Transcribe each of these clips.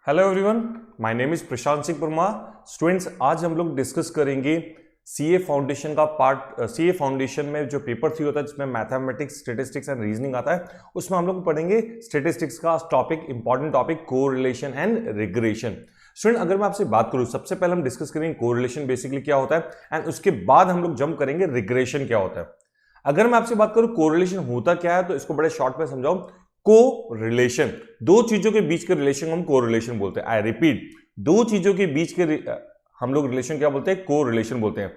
Hello everyone, my name is Prashant Singh Parmar. Students, आज हम लोग डिस्कस करेंगे सीए फाउंडेशन का पार्ट। सीए फाउंडेशन में जो पेपर 3 होता है जिसमें मैथमेटिक्स, स्टैटिस्टिक्स एंड रीजनिंग आता है, उसमें हम लोग पढ़ेंगे स्टैटिस्टिक्स का topic, important topic correlation and regression. Student, अगर मैं आपसे बात करूं, सबसे पहले हम डिस्कस करेंगे कोरिलेशन बेसिकली क्या होता है एंड उसके बाद हम लोग जंप करेंगे रिग्रेशन क्या होता है। अगर मैं आपसे बात करूं कोरिलेशन होता क्या है, तो इसको बड़े शॉर्ट में समझाऊं। को रिलेशन, दो चीजों के बीच के रिलेशन को हम को रिलेशन बोलते हैं। आई रिपीट, दो चीजों के बीच के हम लोग रिलेशन क्या बोलते हैं? को रिलेशन बोलते हैं।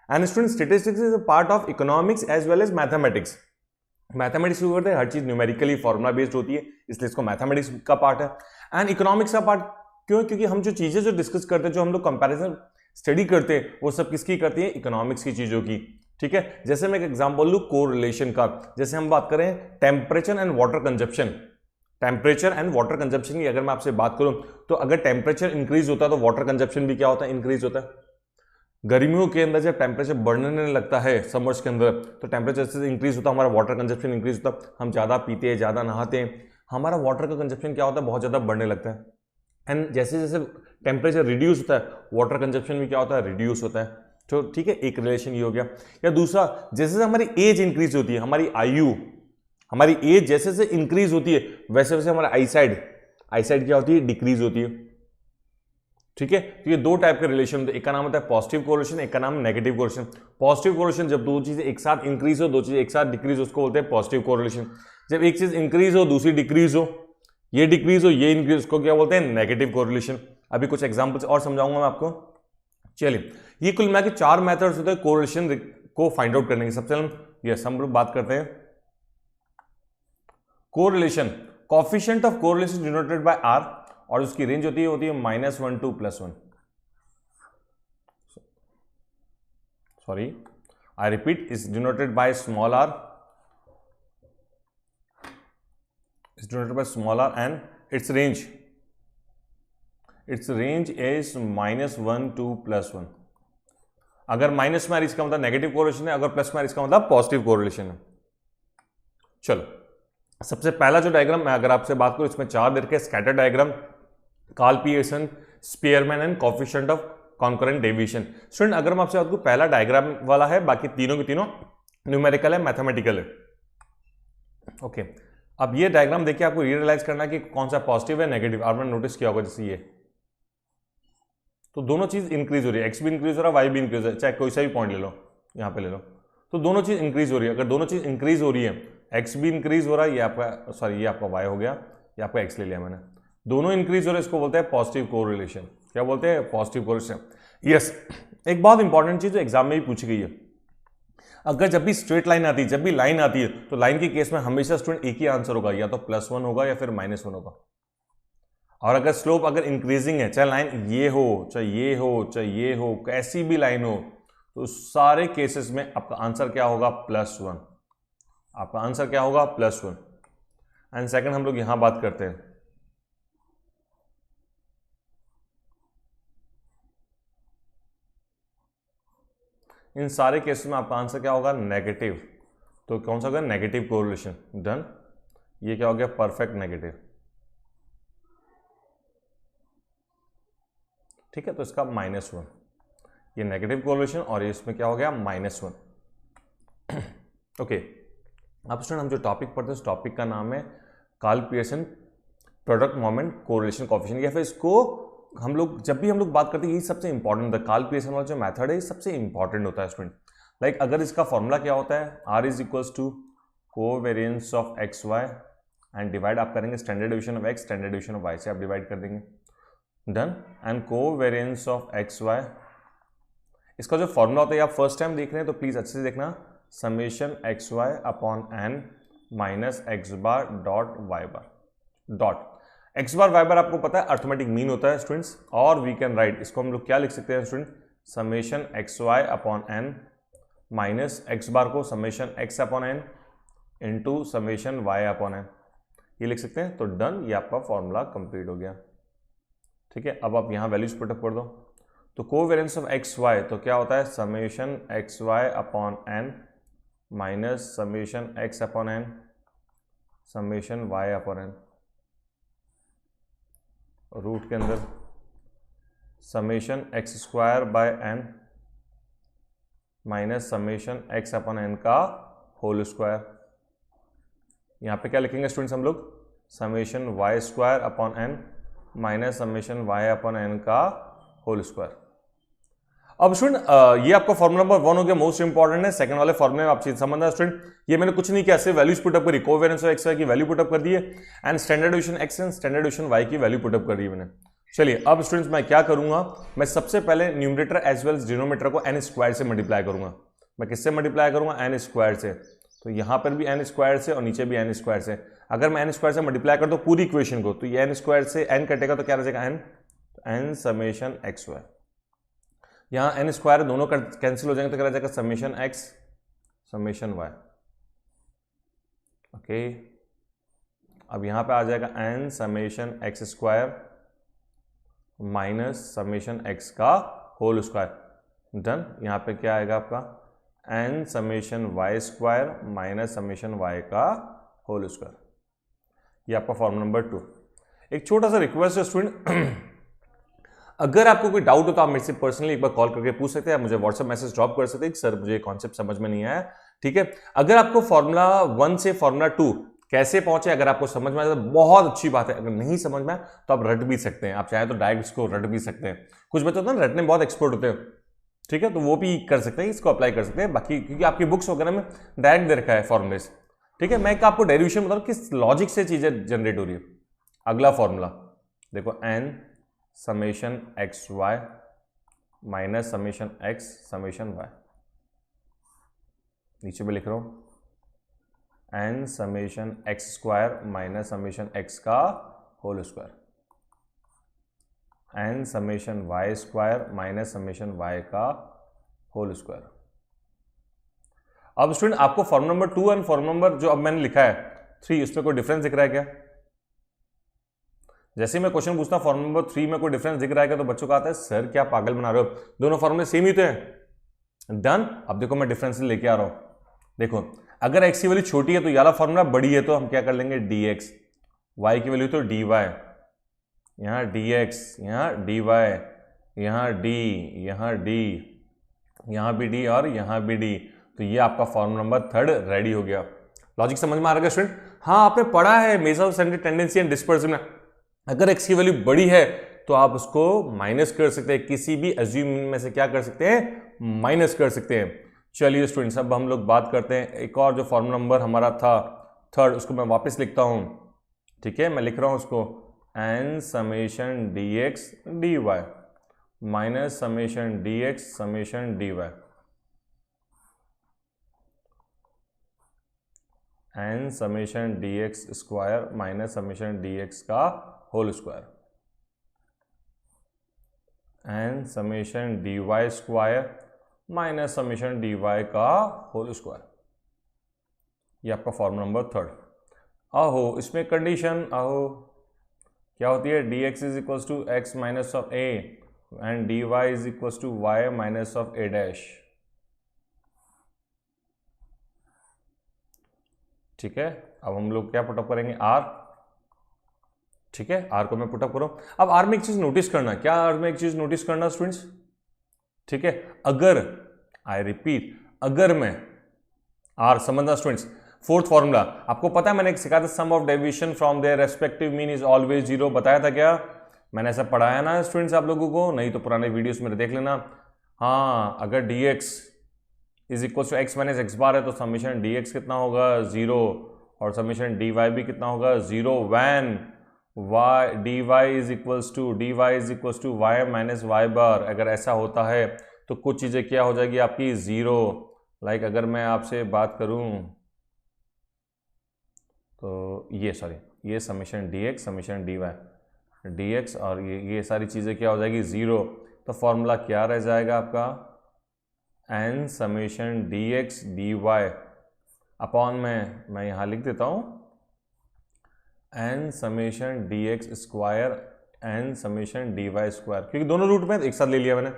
And student, statistics is a part of economics as well as mathematics. Mathematics को करते हैं, हर चीज न्यूमेरिकली फॉर्मुला बेस्ड होती है, इसलिए इसको मैथमेटिक्स का पार्ट है। एंड इकोनॉमिक्स का पार्ट क्यों? क्योंकि हम जो चीजें जो डिस्कस करते हैं, जो हम लोग कंपैरिजन स्टडी करते हैं, वो सब किसकी करती है? इकोनॉमिक्स की चीजों की। ठीक है, जैसे मैं एक एग्जांपल लूं कोरिलेशन का, जैसे हम बात करें temperature and water consumption. Temperature and water consumption की अगर मैं आपसे बात करूं, तो अगर टेम्परेचर इंक्रीज होता है तो वाटर कंजप्शन भी क्या होता है? इंक्रीज होता है। गर्मियों के अंदर जब टेम्परेचर बढ़ने लगता है समर्स के अंदर, तो टेम्परेचर से इंक्रीज होता है, हमारा वाटर कंजप्शन इंक्रीज होता है। हम ज्यादा पीते हैं, ज्यादा नहाते हैं, हमारा वाटर का कंजप्शन क्या होता है? बहुत ज्यादा बढ़ने लगता है। एंड जैसे जैसे टेम्परेचर रिड्यूस होता है, वाटर कंजप्शन भी क्या होता है? रिड्यूस होता है। तो ठीक है, एक रिलेशन ये हो गया। या दूसरा, जैसे जैसे हमारी एज इंक्रीज होती है, हमारी आयु, हमारी एज जैसे जैसे इंक्रीज होती है, वैसे वैसे हमारा आईसाइड आईसाइड क्या होती है? डिक्रीज होती है। ठीक है, तो ये दो टाइप के रिलेशन होते हैं, एक का नाम होता है पॉजिटिव कोरिलेशन, एक का नाम नेगेटिव कोरिलेशन। पॉजिटिव कोरिलेशन, जब दो चीजें एक साथ इंक्रीज हो, दो चीजें एक साथ डिक्रीज हो, उसको बोलते हैं पॉजिटिव कोरिलेशन। जब एक चीज इंक्रीज हो, दूसरी डिक्रीज हो, ये डिक्रीज हो, ये इंक्रीज, उसको क्या बोलते हैं? Negative correlation. अभी कुछ एग्जांपल्स और समझाऊंगा मैं आपको। चलिए, ये कुल मिला के चार मेथड्स होते हैं कोरिलेशन को फाइंड आउट करने के। सबसे हम लोग बात करते हैं correlation. Coefficient of correlation denoted by r, और उसकी रेंज होती है -1 to +1। Sorry, I repeat, is denoted by small r, is denoted by small r, and its range is -1 to +1। अगर माइनस में इसका मतलब नेगेटिव कोरिलेशन है, अगर प्लस में इसका मतलब पॉजिटिव कोरिलेशन है। चलो, सबसे पहला जो डायग्राम मैं अगर आपसे बात करूं, इसमें चार दे रखे, scatter diagram, Karl Pearson, Spearman and coefficient of concurrent deviation. Student, अगर मैं आपसे बात करूं, पहला डायग्राम वाला है, बाकी तीनों के तीनों न्यूमेरिकल है, मैथमेटिकल है। ओके, अब ये डायग्राम देखिए, आपको रियलाइज करना है कि कौन सा पॉजिटिव है, नेगेटिव। आपने नोटिस किया होगा, जैसे ये, तो दोनों चीज इंक्रीज हो रही है, एक्स भी इंक्रीज हो रहा है, वाई भी इंक्रीज हो रहा है, चाहे कोई सा भी पॉइंट ले लो, यहाँ पे ले लो, तो दोनों चीज इंक्रीज हो रही है। अगर दोनों चीज इंक्रीज हो रही है, एक्स भी इंक्रीज हो रहा है, ये आपका, सॉरी ये आपका वाई हो गया, ये आपका एक्स ले लिया मैंने, दोनों इंक्रीज हो रहे हैं, इसको बोलते हैं पॉजिटिव कोरिलेशन। क्या बोलते हैं? Positive correlation. यस, एक बहुत इंपॉर्टेंट चीज जो एग्जाम में भी पूछी गई है, अगर जब भी स्ट्रेट लाइन आती है, जब भी लाइन आती है, तो लाइन के केस में हमेशा स्टूडेंट एक ही आंसर होगा, या तो +1 होगा या फिर -1 होगा। और अगर स्लोप अगर इंक्रीजिंग है, चाहे लाइन ये हो, चाहे ये हो, चाहे ये हो, कैसी भी लाइन हो, तो सारे केसेस में आपका आंसर क्या होगा? +1। आपका आंसर क्या होगा? +1। एंड सेकंड हम लोग यहां बात करते हैं, इन सारे केसेस में आपका आंसर क्या होगा? नेगेटिव। तो कौन सा होगा? Negative correlation. डन। ये क्या हो गया? Perfect negative. ठीक है, तो इसका -1, ये नेगेटिव कोरिलेशन, और इसमें क्या हो गया? -1। ओके, अब स्टूडेंट हम जो टॉपिक पढ़ते हैं, उस टॉपिक का नाम है Karl Pearson product moment correlation coefficient, या फिर इसको हम लोग जब भी हम लोग बात करते हैं, ये सबसे इंपॉर्टेंट होता है। कार्ल पियर्सन वाला जो मेथड है, ये सबसे इंपॉर्टेंट होता है स्टूडेंट। लाइक अगर इसका फॉर्मूला क्या होता है? R is equals to covariance of x y, and divide आप करेंगे standard division of x, standard division of y से आप डिवाइड कर देंगे। Done. And covariance of x y, इसका जो फॉर्मूला होता है, आप फर्स्ट टाइम देख रहे हैं तो प्लीज अच्छे से देखना, summation x y upon n minus x bar dot y bar dot. X bar y bar आपको पता है अर्थमेटिक मीन होता है स्टूडेंट्स, और वी कैन राइट, इसको हम लोग क्या लिख सकते हैं student? Summation x y upon n minus x bar को summation x upon n into summation y upon n, ये लिख सकते हैं। तो डन, ये आपका फॉर्मूला कंप्लीट हो गया। ठीक है, अब आप यहाँ वैल्यूज पुटअप कर दो, तो कोवेरियंस ऑफ एक्स वाई तो क्या होता है? Summation x y upon n minus summation x upon n summation y upon n. Root के अंदर summation x square by n minus summation x upon n का होल स्क्वायर। यहाँ पे क्या लिखेंगे स्टूडेंट्स हम लोग, summation y square upon n minus summation y upon n का होल स्क्वायर। अब स्टूडेंट ये आपका फॉर्मूला नंबर 1 हो गया, मोस्ट इंपॉर्टेंट है। सेकंड वाले फॉर्मूले में आप चीज समझना स्टूडेंट, ये मैंने कुछ नहीं किया, सिर्फ वैल्यूज पुटअप करी, कोवेरिएंस ऑफ एक्स वाई की वैल्यू पुटअप कर दी है and standard division x and standard division y की वैल्यू पुटअप कर दी मैंने। चलिए अब स्टूडेंट्स मैं क्या करूंगा, मैं सबसे पहले न्यूमरेटर एज वेल डिनोमिनेटर को एन स्क्वायर से मल्टीप्लाई करूंगा। मैं किससे मल्टीप्लाई करूंगा, एन स्क्वायर से। तो यहां पर भी एन स्क्वायर से और नीचे भी एन स्क्वायर से। अगर मैं एन स्क्वायर से मल्टीप्लाई कर दूं पूरी इक्वेशन को, तो ये एन स्क्वायर से एन कटेगा तो क्या रह जाएगा, एन समेशन एक्स वाई। यहां एन स्क्वायर दोनों कैंसिल हो जाएंगे तो क्या रह जाएगा, summation x summation y. Okay, अब यहां पे आ जाएगा n summation x square minus summation x का होल स्क्वायर। डन। यहां पे क्या आएगा आपका, n summation y square minus summation y का होल स्क्वायर। ये आपका फॉर्मूला नंबर 2। एक छोटा सा रिक्वेस्ट है स्टूडेंट, अगर आपको कोई डाउट हो तो आप मेरे से पर्सनली एक बार कॉल करके पूछ सकते हैं, मुझे व्हाट्सएप मैसेज ड्रॉप कर सकते हैं, सर मुझे कॉन्सेप्ट समझ में नहीं आया। ठीक है, अगर आपको फॉर्मूला 1 से फॉर्मूला 2 कैसे पहुंचे अगर आपको समझ में आया तो बहुत अच्छी बात है। अगर नहीं समझ में आया तो आप रट भी सकते हैं, आप चाहे तो डायरेक्ट इसको रट भी सकते हैं। कुछ बच्चे होते हैं रटने में बहुत एक्सपर्ट होते हैं, ठीक है, तो वो भी कर सकते हैं, इसको अप्लाई कर सकते हैं। बाकी क्योंकि आपकी बुक्स वगैरह में डायरेक्ट दे रखा है फॉर्मुलेस। ठीक है, मैं आपको डेरिवेशन बता रहा हूं किस लॉजिक से चीजें जनरेट हो रही है। अगला फॉर्मूला देखो, n summation x y minus summation x summation y. नीचे में लिख रहा हूं n summation x square minus summation x का whole square, n summation y square minus summation y का होल स्क्वायर। अब स्टूडेंट आपको formula number 2 and formula number जो अब मैंने लिखा है 3, उसमें कोई डिफरेंस दिख रहा है क्या? जैसे मैं क्वेश्चन पूछता हूं फॉर्मूला नंबर 3 में कोई डिफरेंस दिख रहा है क्या, तो बच्चों का आता है सर क्या पागल बना रहे हो, दोनों फॉर्मूले सेम ही तो हैं। डन। अब देखो मैं डिफरेंस लेके आ रहा हूं। देखो अगर एक्स की वैल्यू छोटी है तो ये वाला फॉर्मूला बड़ी है, तो हम क्या कर लेंगे, dx, y की वैल्यू तो dy, यहां dx, यहां dy, यहां d, यहां d, यहां भी d और यहां भी d। तो ये आपका फॉर्मूला नंबर 3 रेडी हो गया। लॉजिक समझ में आ रहा है स्टूडेंट? हाँ, आपने पढ़ा है measure central tendency and dispersion में, अगर x की वैल्यू बड़ी है तो आप उसको माइनस कर सकते हैं, किसी भी एज्यूम में से क्या कर सकते हैं, माइनस कर सकते हैं। चलिए स्टूडेंट्स, अब हम लोग बात करते हैं एक और जो फॉर्मूला नंबर हमारा था 3, उसको मैं वापस लिखता हूं। ठीक है, मैं लिख रहा हूं उसको n summation dx dy minus summation dx summation dy, n summation dx square minus summation dx का whole square, n summation dy square minus summation dy का होल स्क्वायर। ये आपका फॉर्मूला नंबर 3। आहो इसमें कंडीशन आहो क्या होती है, dx is equal to x minus of a and dy is equal to y minus of a dash. ठीक है, अब हम लोग क्या पुटअप करेंगे, r। ठीक है, r को मैं पुटअप करूं। अब r में एक चीज नोटिस करना, क्या r में एक चीज नोटिस करना स्टूडेंट्स? ठीक है, अगर आई रिपीट, अगर मैं r समझना स्टूडेंट्स, फोर्थ फॉर्मूला आपको पता है, मैंने सिखाया था sum of deviation from their respective mean is always 0, बताया था क्या? मैंने ऐसा पढ़ाया ना स्टूडेंट्स आप लोगों को? नहीं तो पुराने वीडियोस में देख लेना। हाँ, अगर dx is equal to x minus x bar है तो समेशन dx कितना होगा, 0, और समेशन dy भी कितना होगा, 0 when dy is equals to y minus y bar. अगर ऐसा होता है तो कुछ चीज़ें क्या हो जाएगी आपकी, 0। लाइक अगर मैं आपसे बात करूं तो ये summation dx summation dy, dx और ये सारी चीज़ें क्या हो जाएगी, 0। तो फॉर्मूला क्या रह जाएगा आपका, n summation dx dy upon में मैं यहाँ लिख देता हूँ n summation dx square n summation dy square, क्योंकि दोनों रूट में एक साथ ले लिया मैंने।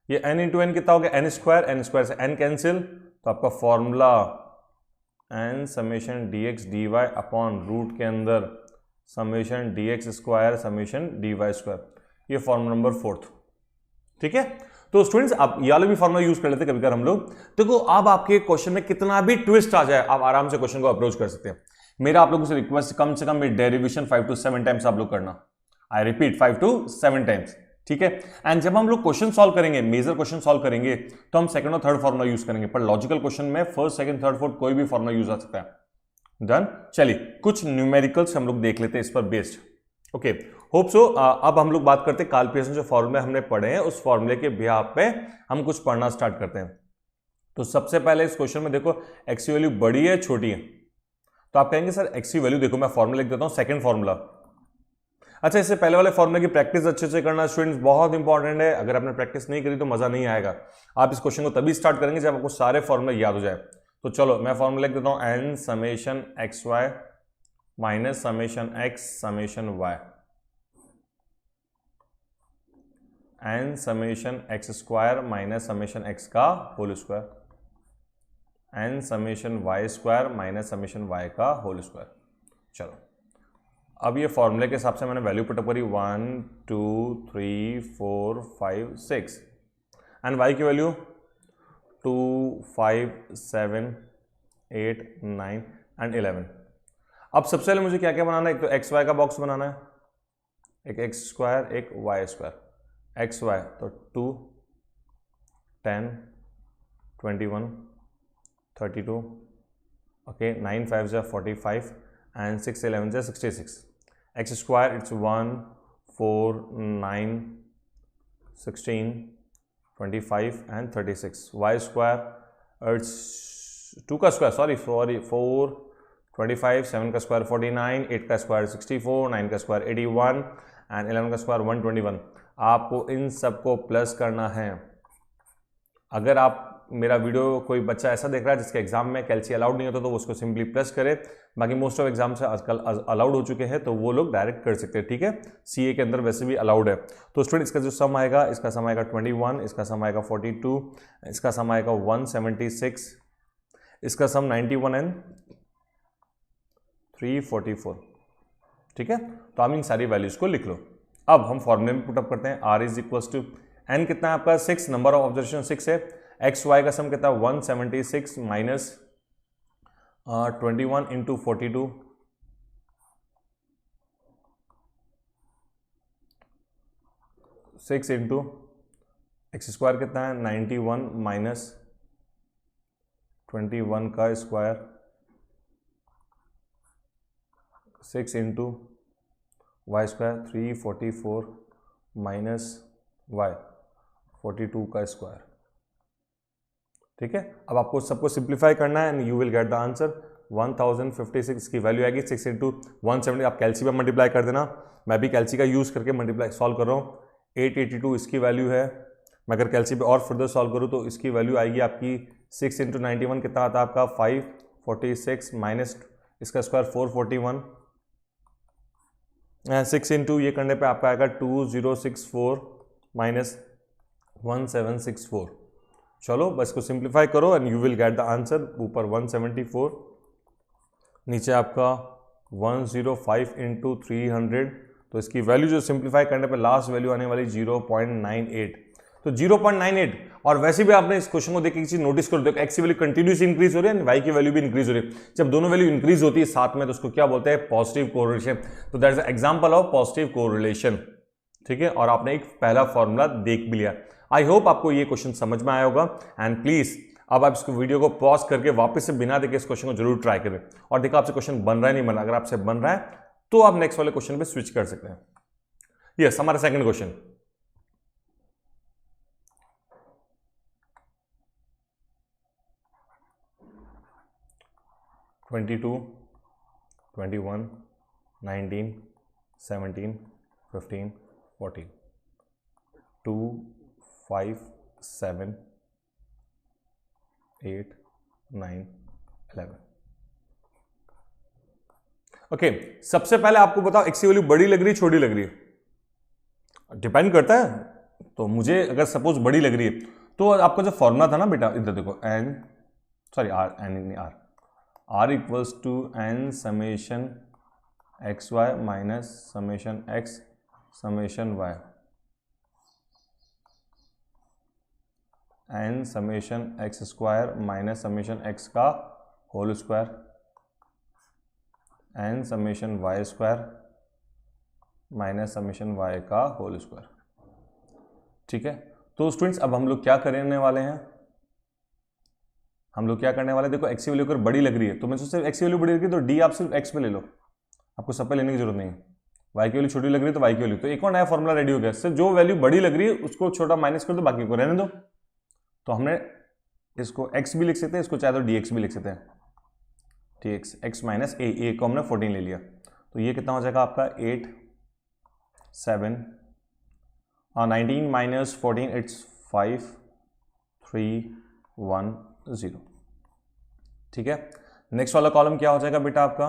ये n इंटू एन कितना हो गया, n स्क्वायर से n कैंसिल, तो आपका formula n summation dx dy upon root के अंदर summation d x square summation d y square, ये फॉर्मूला नंबर 4। ठीक है, तो स्टूडेंट्स आप ये वाला भी फॉर्मूला यूज कर लेते कभी कभी हम लोग। देखो अब आपके क्वेश्चन में कितना भी ट्विस्ट आ जाए, आप आराम से क्वेश्चन को अप्रोच कर सकते हैं। मेरा आप लोगों से रिक्वेस्ट कम से कम डेरिवेशन 5 to 7 टाइम्स आप लोग करना। I repeat 5 to 7 times. ठीक है, एंड जब हम लोग क्वेश्चन सॉल्व करेंगे, मेजर क्वेश्चन सॉल्व करेंगे, तो हम सेकंड और थर्ड फॉर्मूला यूज करेंगे, पर लॉजिकल क्वेश्चन में फर्स्ट सेकंड थर्ड फोर्थ कोई भी फॉर्मूला यूज आ सकता है। डन। चलिए कुछ न्यूमेरिकल्स हम लोग देख लेते हैं इस पर बेस्ड। Okay, hope so. अब हम लोग बात करते हैं कार्ल पियर्सन जो फॉर्मूले हमने पढ़े हैं, उस फॉर्मूले के बिहाफ पे हम कुछ पढ़ना स्टार्ट करते हैं। तो सबसे पहले इस क्वेश्चन में देखो एक्स की वैल्यू बड़ी है छोटी है, तो आप कहेंगे सर एक्स की वैल्यू देखो, मैं फॉर्मूला लिख देता हूं, सेकंड फॉर्मूला। अच्छा, इससे पहले वाले फॉर्मूले की प्रैक्टिस अच्छे से करना स्टूडेंट्स, बहुत इंपॉर्टेंट है। अगर आपने प्रैक्टिस नहीं करी तो मजा नहीं आएगा। आप इस क्वेश्चन को तभी स्टार्ट करेंगे जब आपको सारे फॉर्मूले याद हो जाए। तो चलो मैं फॉर्मूला लिख देता हूं, n summation x y minus summation x summation y, n summation x square minus summation x का whole square, n summation y square minus summation y का होल स्क्वायर। चलो अब ये फॉर्मूले के हिसाब से मैंने वैल्यू पुटअप करी 1 2 3 4 5 6 एंड वाई की वैल्यू 2 5 7 8 9 एंड 11। अब सबसे पहले मुझे क्या क्या बनाना है, एक तो एक्स वाई का बॉक्स बनाना है, एक एक्स स्क्वायर एक वाई स्क्वायर, एक्स वाई तो 2 10 21 32 ओके 9 5 जा 45 एंड 6 11 जा 66। X square it's 1 4 9 16 25 and 36। Y square it's 2 का स्क्वायर सॉरी 4 25 7 का स्क्वायर 49 8 का स्क्वायर 64 9 का स्क्वायर 81 एंड 11 का स्क्वायर 121। आपको इन सबको प्लस करना है। अगर आप मेरा वीडियो कोई बच्चा ऐसा देख रहा है जिसके एग्जाम में कैल्सी अलाउड नहीं होता तो वो उसको सिंपली प्लस करे, बाकी मोस्ट ऑफ एग्जाम से आजकल अलाउड हो चुके हैं तो वो लोग डायरेक्ट कर सकते हैं। ठीक है, सीए के अंदर वैसे भी अलाउड है। तो स्टूडेंट इसका जो सम आएगा, इसका सम आएगा 21, इसका सम आएगा 42, इसका सम आएगा 176, इसका सम 91 एंड 344। ठीक है, तो आप इन सारी वैल्यूज को लिख लो। अब हम फॉर्मूले में पुटअप करते हैं, r is equal to n कितना है आपका 6, नंबर ऑफ ऑब्जर्वेशन 6 है, एक्स वाई का सम कितना है 176 minus 21 into 42 6 into x square कितना है 91 माइनस 21 का square 6 into y square 344 minus y 42 का स्क्वायर। ठीक है, अब आपको सबको सिंप्लीफाई करना है and you will get the answer 1056 की वैल्यू आएगी। 6 इंटू 170 आप कैल्सी में मल्टीप्लाई कर देना, मैं भी कैल्सी का यूज करके मल्टीप्लाई सॉल्व कर रहा हूँ। 882 इसकी वैल्यू है, मैं अगर कैल्सी पे और फर्दर सॉल्व करूँ तो इसकी वैल्यू आएगी आपकी 6 इंटू 91 कितना आता है आपका 546 माइनस इसका स्क्वायर 441 6 इंटू ये करने पे आपका आएगा 2064 माइनस 1764। चलो बस को सिंप्लीफाई करो and you will get the answer. ऊपर 174, नीचे आपका 105 इंटू 300, तो इसकी वैल्यू जो सिंप्लीफाई करने पे लास्ट वैल्यू आने वाली 0.98। तो 0.98, और वैसे भी आपने इस क्वेश्चन को देख के एक चीज नोटिस कर दो, एक्स की वैल्यू कंटिन्यूस इंक्रीज हो रही है, वाई की वैल्यू भी इंक्रीज हो रही है। जब दोनों वैल्यू इंक्रीज होती है साथ में तो उसको क्या बोलते हैं, पॉजिटिव कोरिलेशन। तो that is example of positive correlation. ठीक है, और आपने एक पहला फॉर्मूला देख भी लिया। आई होप आपको ये क्वेश्चन समझ में आया होगा एंड प्लीज अब आप इसको वीडियो को पॉज करके वापस से बिना देखे इस क्वेश्चन को जरूर ट्राई करें और देखो आपसे क्वेश्चन बन रहा है नहीं बन रहा। अगर आपसे बन रहा है तो आप नेक्स्ट वाले क्वेश्चन पे स्विच कर सकते हैं। यस, हमारा सेकंड क्वेश्चन, ट्वेंटी 21 19 17 15 14 2 5 7 8 9 11। ओके, सबसे पहले आपको बताओ एक्स की वैल्यू बड़ी लग रही है छोटी लग रही है, डिपेंड करता है। तो मुझे अगर सपोज बड़ी लग रही है तो आपका जो फॉर्मूला था ना बेटा, इधर देखो एन सॉरी आर एन नहीं r equals to n summation x y minus summation x summation y n summation x square minus summation x का whole square n summation y square minus summation y का whole square. ठीक है, तो students अब हम लोग क्या करने वाले हैं, हम लोग क्या करने वाले हैं, देखो एक्स की वैल्यू अगर बड़ी लग रही है तो मैं सिर्फ एक्स की वैल्यू बड़ी लग रही है तो डी आप सिर्फ एक्स पे ले लो, आपको सब पे लेने की जरूरत नहीं है। वाई की वैल्यू छोटी लग रही है तो वाई की वैल्यू, तो एक और नया फॉर्मूला रेडी हो गया, सिर्फ जो वैल्यू बड़ी लग रही है उसको छोटा माइनस कर दो, बाकी को रहने दो। तो हमने इसको x भी लिख सकते हैं, इसको चाहे तो dx भी लिख सकते हैं, dx x माइनस ए को हमने 14 ले लिया, तो ये कितना हो जाएगा आपका 8 7 और 19 माइनस 14 इट्स 5 3 1 0। ठीक है, नेक्स्ट वाला कॉलम क्या हो जाएगा बेटा आपका,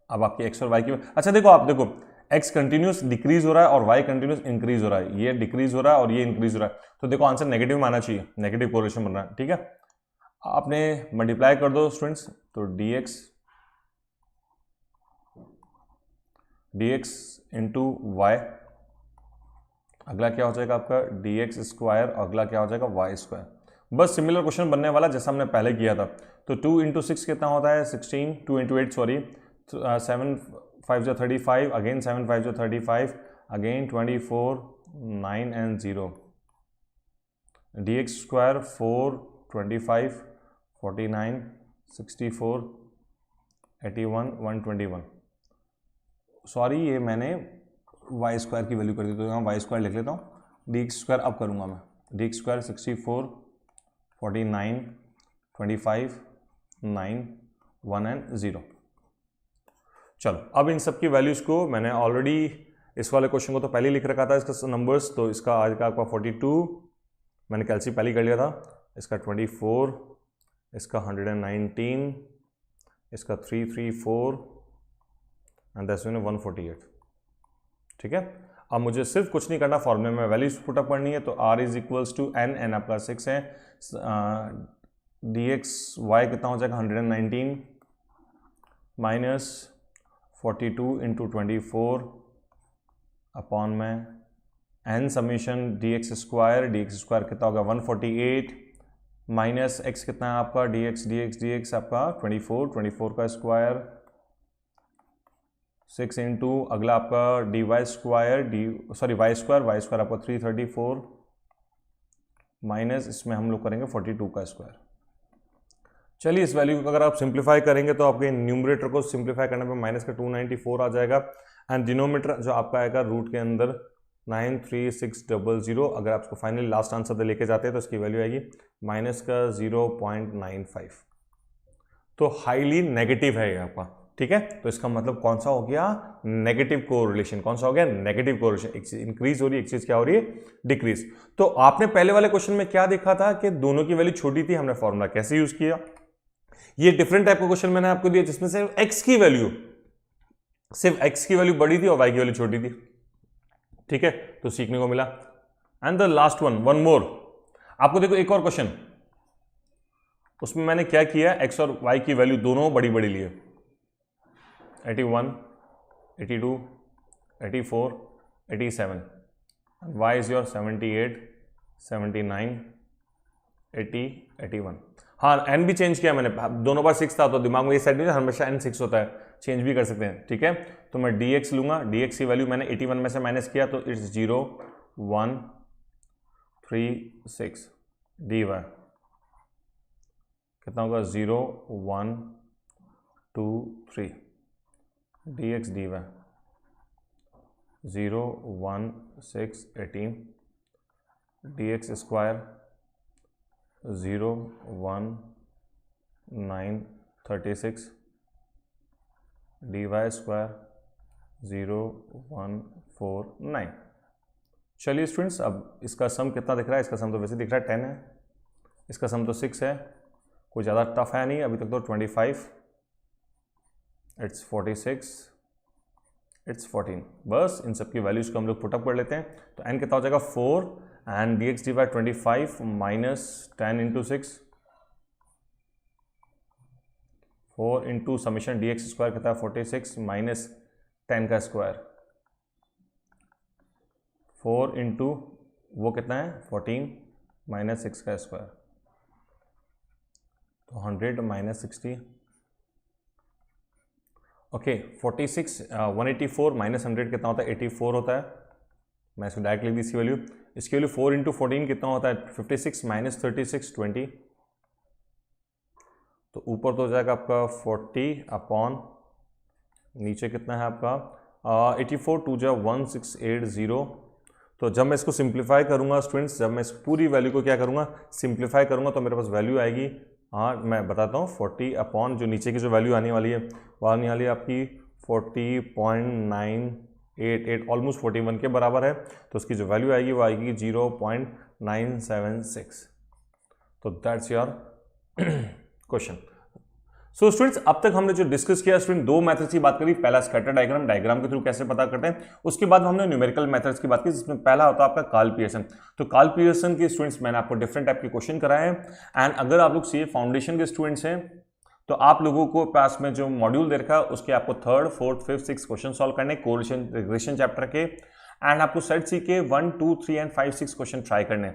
अब आपकी x और y की, अच्छा देखो आप देखो x कंटिन्यूस डिक्रीज हो रहा है और y कंटिन्यूस इंक्रीज हो रहा है, ये डिक्रीज हो रहा है और ये इंक्रीज हो रहा है, तो देखो आंसर नेगेटिव में आना चाहिए, नेगेटिव कोरिलेशन बन रहा है। ठीक है, आपने मल्टीप्लाई कर दो स्टूडेंट्स, तो dx इंटू वाई, अगला क्या हो जाएगा आपका dx स्क्वायर, अगला क्या हो जाएगा y स्क्वायर। बस सिमिलर क्वेश्चन बनने वाला जैसा हमने पहले किया था, तो 2 इंटू 6 कितना होता है 16, 2 into 8 sorry 7 5 35, again 7 5 35, again 24 9 and 0, dx square 4 25 49 64 81 121, sorry ये मैंने वाई स्क्वायर की वैल्यू कर दी, तो यहाँ वाई स्क्वायर लिख लेता हूँ, dx स्क्वायर अब करूँगा मैं, dx स्क्वायर 64 49 25 9 1 एंड 0। चलो अब इन सब की वैल्यूज़ को मैंने ऑलरेडी इस वाले क्वेश्चन को तो पहले लिख रखा था इसका नंबर्स, तो इसका आज का आपका 42 मैंने कैलसी पहले कर लिया था, इसका 24, इसका 119, इसका 334 एंड दैट्स 148। ठीक है, अब मुझे सिर्फ कुछ नहीं करना, फॉर्मूले में वैल्यूज पुटअप करनी है, तो r is equals to n आपका 6 है, dx y कितना हो जाएगा 119 माइनस 42 इंटू 24 अपॉन में n समीशन dx स्क्वायर कितना होगा 148 माइनस x कितना है आपका dx आपका 24 का स्क्वायर 6 इंटू अगला आपका dy स्क्वायर y स्क्वायर आपका 334 माइनस इसमें हम लोग करेंगे 42 का स्क्वायर। चलिए इस वैल्यू को अगर आप सिंप्लीफाई करेंगे तो आपके न्यूमरेटर को सिंप्लीफाई करने पे माइनस का 294 आ जाएगा एंड डिनोमीटर जो आपका आएगा रूट के अंदर 93600। अगर आप इसको फाइनली लास्ट आंसर पे लेके जाते हैं तो इसकी वैल्यू आएगी माइनस का 0.95, तो हाईली नेगेटिव है ये आपका। ठीक है, तो इसका मतलब कौन सा हो गया नेगेटिव कोरिलेशन, कौन सा हो गया नेगेटिव कोरिलेशन, एक चीज इंक्रीज हो रही है एक चीज क्या हो रही है डिक्रीज। तो आपने पहले वाले क्वेश्चन में क्या देखा था कि दोनों की वैल्यू छोटी थी, हमने फॉर्मूला कैसे यूज किया, ये डिफरेंट टाइप का क्वेश्चन मैंने आपको दिया जिसमें सिर्फ x की वैल्यू बड़ी थी और y की वैल्यू छोटी थी। ठीक है, तो सीखने को मिला। And the last one more, आपको देखो एक और क्वेश्चन, उसमें मैंने क्या किया x और y की वैल्यू दोनों बड़ी बड़ी लिए 81 82 84 87 y is your 78 79 80 81। हाँ n भी चेंज किया मैंने, दोनों बार 6 था तो दिमाग में ये सेट नहीं, हमेशा n 6 होता है, चेंज भी कर सकते हैं। ठीक है, तो मैं dx लूंगा, dx की वैल्यू मैंने 81 में से माइनस किया तो इट्स 0 1 3 6 dy कितना होगा 0 1 2 3 dx dy 0 1 6 18 dx square 0 1 9 36 dy square 0 1 4 9। चलिए स्टूडेंट्स, अब इसका सम कितना दिख रहा है, इसका सम तो वैसे दिख रहा है 10 है, इसका सम तो 6 है, कोई ज़्यादा टफ है नहीं अभी तक तो 25 इट्स 46 इट्स 14, बस इन सब की वैल्यूज को हम लोग पुटअप कर लेते हैं। तो n कितना हो जाएगा 4 and dx dy 25 minus 10 into 6 4 into summation dx square कितना है 46 माइनस 10 का स्क्वायर, 4 इंटू वो कितना है 14 माइनस 6 का स्क्वायर, तो 100 माइनस 60, ओके 46 184 माइनस 100 कितना होता है 84 होता है। मैं इसको डायरेक्ट लिख दी इसकी वैल्यू, इसकी वैल्यू 4 इंटू 14 कितना होता है 56 माइनस 36 20, तो ऊपर तो हो जाएगा आपका 40 अपॉन नीचे कितना है आपका 84 2 जा 1680। तो जब मैं इसको सिंप्लीफाई करूंगा स्टूडेंट्स, जब मैं इस पूरी वैल्यू को क्या करूंगा सिंप्लीफाई करूंगा, तो मेरे पास वैल्यू आएगी, हाँ मैं बताता हूँ 40 अपॉन जो नीचे की जो वैल्यू आने वाली है वो आने वाली है आपकी 40.988 ऑलमोस्ट 41 के बराबर है, तो उसकी जो वैल्यू आएगी वो आएगी 0.976। तो that's your question. So students अब तक हमने जो डिस्कस किया स्टूडेंट दो मेथड्स की बात करी, पहला स्कैटर डायग्राम, डायग्राम के थ्रू कैसे पता करते हैं, उसके बाद हमने न्यूमेरिकल मेथड्स की बात की जिसमें पहला होता है आपका कार्ल पियर्सन। तो कार्ल पियर्सन के स्टूडेंट्स मैंने आपको डिफरेंट टाइप के क्वेश्चन कराए हैं, एंड अगर आप लोग सीए फाउंडेशन के स्टूडेंट्स हैं तो आप लोगों को पास में जो मॉड्यूल दे रखा है उसके आपको 3rd 4th 5th 6th question solve करने, कोरिलेशन रिग्रेशन चैप्टर के, एंड आपको सेट सी के 1 2 3 एंड 5 6 क्वेश्चन ट्राई करने।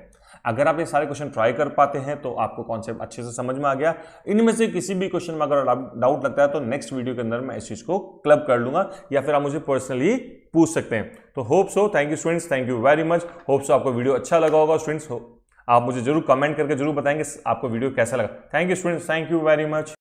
अगर आप ये सारे क्वेश्चन ट्राई कर पाते हैं तो आपको कॉन्सेप्ट अच्छे से समझ में आ गया। इनमें से किसी भी क्वेश्चन में अगर डाउट लगता है तो नेक्स्ट वीडियो के अंदर मैं इस चीज को क्लब कर लूंगा, या फिर आप मुझे पर्सनली पूछ सकते हैं। तो hope so, thank you students, thank you very much. Hope so आपको वीडियो अच्छा लगा होगा स्टूडेंट्स, आप मुझे जरूर कमेंट करके जरूर बताएंगे आपको वीडियो कैसा लगा। Thank you students, thank you very much.